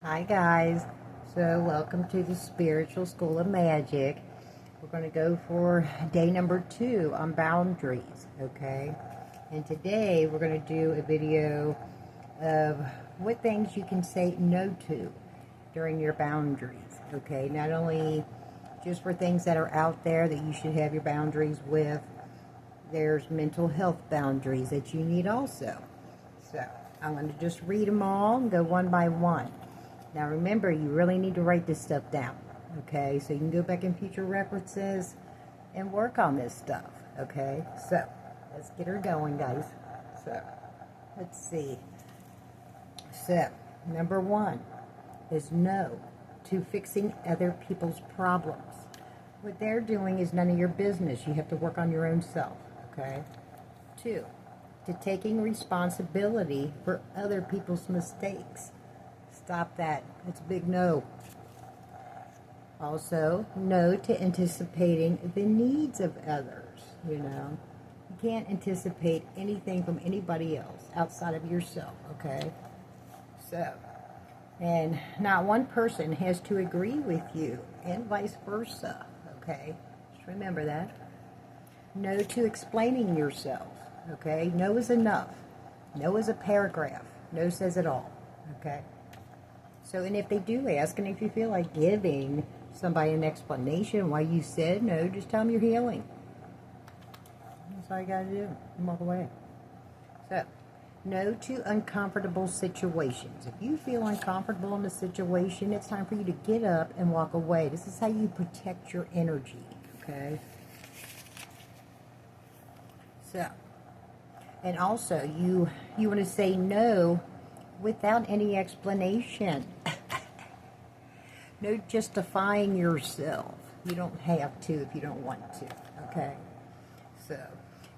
Hi guys, so welcome to the Spiritual School of Magic. We're going to go for day number 2 on boundaries, okay? And today we're going to do a video of what things you can say no to during your boundaries, okay? Not only just for things that are out there that you should have your boundaries with, there's mental health boundaries that you need also. So I'm going to just read them all and go one by one. Now remember, you really need to write this stuff down, okay? So you can go back in future references and work on this stuff, okay? So let's get her going, guys. So let's see. So number 1 is no to fixing other people's problems. What they're doing is none of your business. You have to work on your own self, okay? 2, to taking responsibility for other people's mistakes. Stop that. It's a big no. Also, no to anticipating the needs of others, you know. You can't anticipate anything from anybody else outside of yourself, okay? So, and not one person has to agree with you, and vice versa, okay? Just remember that. No to explaining yourself, okay? No is enough. No is a paragraph. No says it all, okay? So, and if they do ask, and if you feel like giving somebody an explanation why you said no, just tell them you're healing. That's all you got to do. Walk away. So, no to uncomfortable situations. If you feel uncomfortable in a situation, it's time for you to get up and walk away. This is how you protect your energy, okay? So, and also, you want to say no without any explanation. No justifying yourself. You don't have to if you don't want to, okay? So,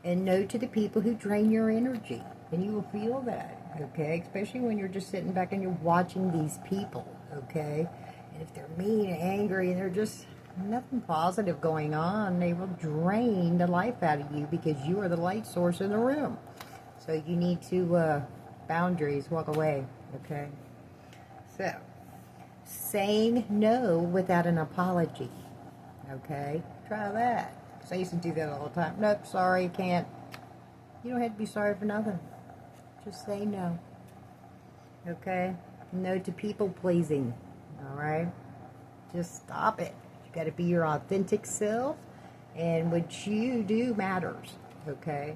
and no to the people who drain your energy. And you will feel that, okay? Especially when you're just sitting back and you're watching these people, okay? And if they're mean and angry and they're just nothing positive going on, they will drain the life out of you because you are the light source in the room. So you need to, boundaries, walk away, okay? So, saying no without an apology, okay? Try that. Because I used to do that all the time. Nope, sorry, can't. You don't have to be sorry for nothing. Just say no, okay? No to people pleasing, all right? Just stop it. You got to be your authentic self, and what you do matters, okay?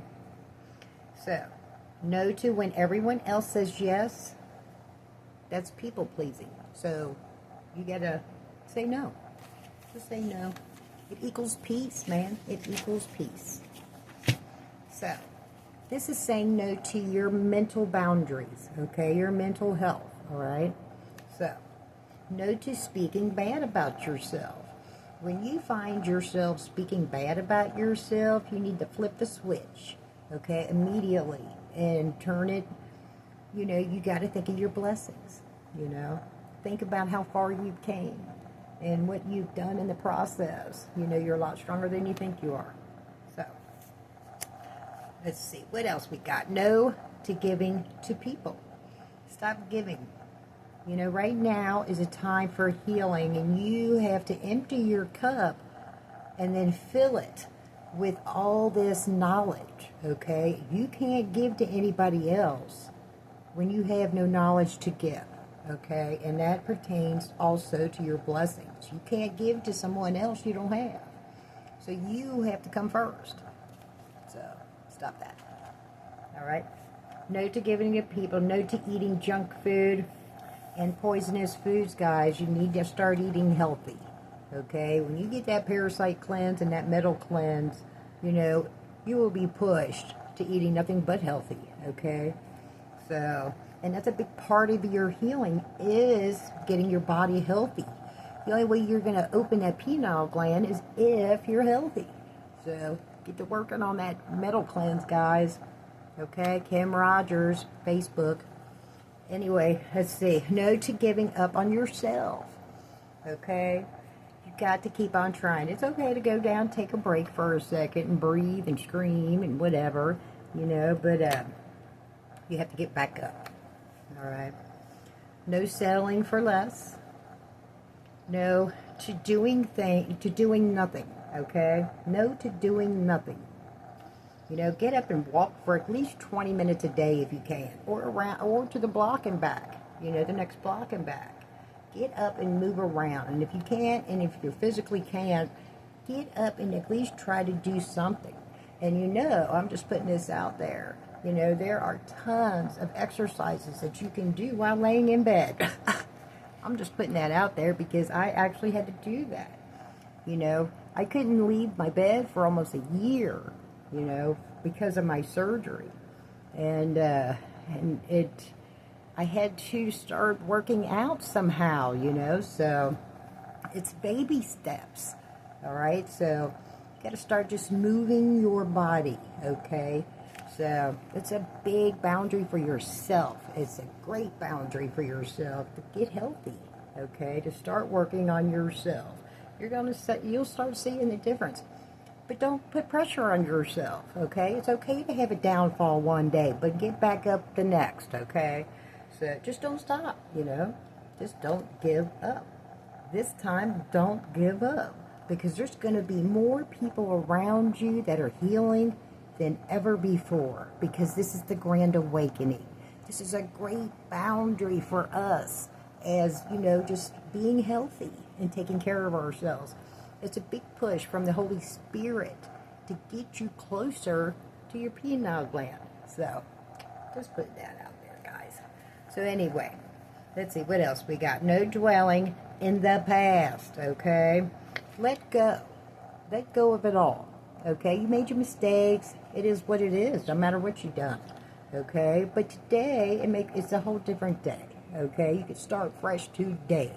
So, no to when everyone else says yes. That's people pleasing. So you gotta say no. Just say no. It equals peace, man. It equals peace. So this is saying no to your mental boundaries, okay? Your mental health, all right? So no to speaking bad about yourself. When you find yourself speaking bad about yourself, you need to flip the switch, okay, immediately, and turn it. You know, you got to think of your blessings, you know. Think about how far you came and what you've done in the process. You know, you're a lot stronger than you think you are. So, let's see. What else we got? No to giving to people. Stop giving. You know, right now is a time for healing, and you have to empty your cup and then fill it with all this knowledge, okay? You can't give to anybody else when you have no knowledge to give, okay? And that pertains also to your blessings. You can't give to someone else you don't have. So you have to come first. So stop that. All right? No to giving to people. No to eating junk food and poisonous foods, guys. You need to start eating healthy, okay? When you get that parasite cleanse and that metal cleanse, you know, you will be pushed to eating nothing but healthy, okay? So, and that's a big part of your healing is getting your body healthy. The only way you're going to open that pineal gland is if you're healthy. So, get to working on that metal cleanse, guys. Okay, Kim Rogers, Facebook. Anyway, let's see. No to giving up on yourself. Okay? You've got to keep on trying. It's okay to go down, take a break for a second, and breathe and scream and whatever, you know, but you have to get back up. All right? No settling for less. No to doing nothing. Okay? No to doing nothing. You know, get up and walk for at least 20 minutes a day if you can, or around, or to the block and back. You know, the next block and back. Get up and move around. And if you can't, and if you physically can't, get up and at least try to do something. And you know, I'm just putting this out there. You know, there are tons of exercises that you can do while laying in bed. I'm just putting that out there because I actually had to do that. You know, I couldn't leave my bed for almost a year, you know, because of my surgery. And I had to start working out somehow, you know, so it's baby steps, all right? So you got to start just moving your body, okay? So it's a big boundary for yourself. It's a great boundary for yourself to get healthy, okay? To start working on yourself. You'll start seeing the difference. But don't put pressure on yourself, okay? It's okay to have a downfall one day, but get back up the next, okay? So just don't stop, you know? Just don't give up. This time, don't give up. Because there's going to be more people around you that are healing than ever before. Because this is the Grand Awakening. This is a great boundary for us as, you know, just being healthy and taking care of ourselves. It's a big push from the Holy Spirit to get you closer to your pineal gland. So, just put that out there, guys. So anyway, let's see, what else we got? No dwelling in the past, okay? Let go. Let go of it all, okay? You made your mistakes. It is what it is, no matter what you've done, okay? But today, it's a whole different day, okay? You can start fresh today.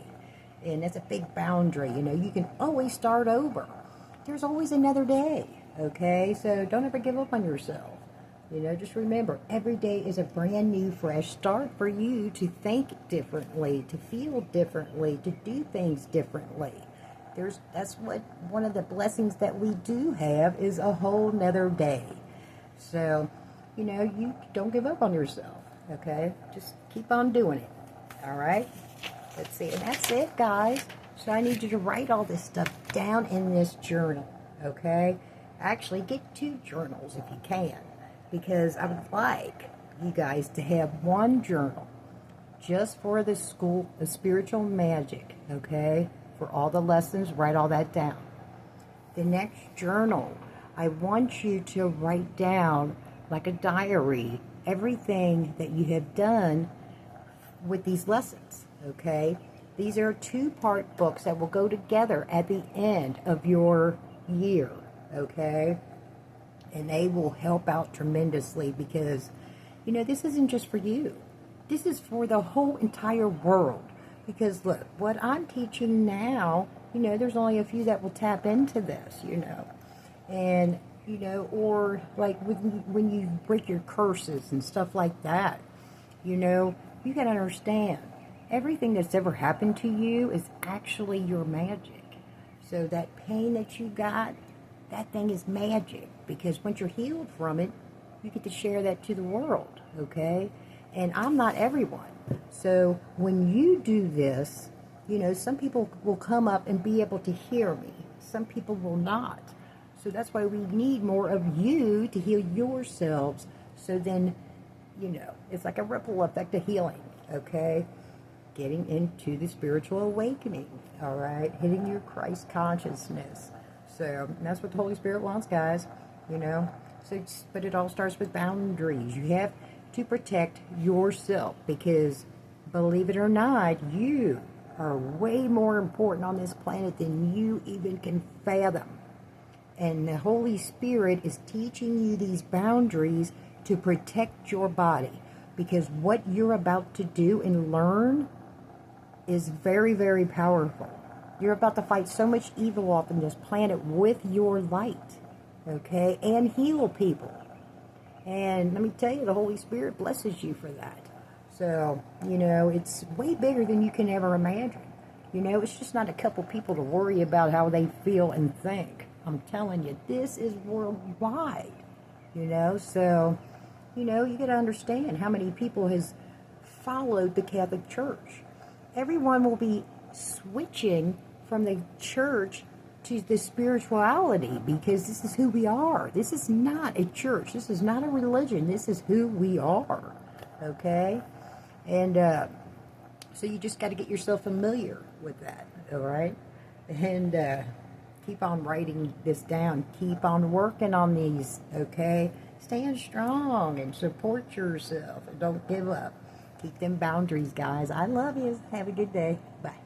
And that's a big boundary, you know. You can always start over. There's always another day, okay? So don't ever give up on yourself. You know, just remember, every day is a brand new, fresh start for you to think differently, to feel differently, to do things differently. That's what one of the blessings that we do have is a whole nother day. So, you know, you don't give up on yourself, okay? Just keep on doing it, all right? Let's see, and that's it, guys. So I need you to write all this stuff down in this journal, okay? Actually, get 2 journals if you can, because I would like you guys to have one journal just for the School of Spiritual Magic, okay? For all the lessons, write all that down. The next journal, I want you to write down, like a diary, everything that you have done with these lessons. Okay, these are 2-part books that will go together at the end of your year, okay? And they will help out tremendously because, you know, this isn't just for you. This is for the whole entire world. Because, look, what I'm teaching now, you know, there's only a few that will tap into this, you know. And, you know, or like when you break your curses and stuff like that, you know, you got to understand. Everything that's ever happened to you is actually your magic. So that pain that you got, that thing is magic. Because once you're healed from it, you get to share that to the world, okay? And I'm not everyone. So when you do this, you know, some people will come up and be able to hear me. Some people will not. So that's why we need more of you to heal yourselves. So then, you know, it's like a ripple effect of healing, okay? Getting into the spiritual awakening, all right? Hitting your Christ consciousness. So that's what the Holy Spirit wants, guys, you know? So, but it all starts with boundaries. You have to protect yourself because, believe it or not, you are way more important on this planet than you even can fathom. And the Holy Spirit is teaching you these boundaries to protect your body because what you're about to do and learn is very, very powerful. You're about to fight so much evil off in this planet with your light, okay? And heal people. And let me tell you, the Holy Spirit blesses you for that. So, you know, it's way bigger than you can ever imagine. You know, it's just not a couple people to worry about how they feel and think. I'm telling you, this is worldwide, you know? So, you know, you got to understand how many people has followed the Catholic Church. Everyone will be switching from the church to the spirituality, because this is who we are. This is not a church. This is not a religion. This is who we are. Okay? And so you just got to get yourself familiar with that. All right? And keep on writing this down. Keep on working on these. Okay? Stand strong and support yourself. And don't give up. Keep them boundaries, guys. I love you. Have a good day. Bye.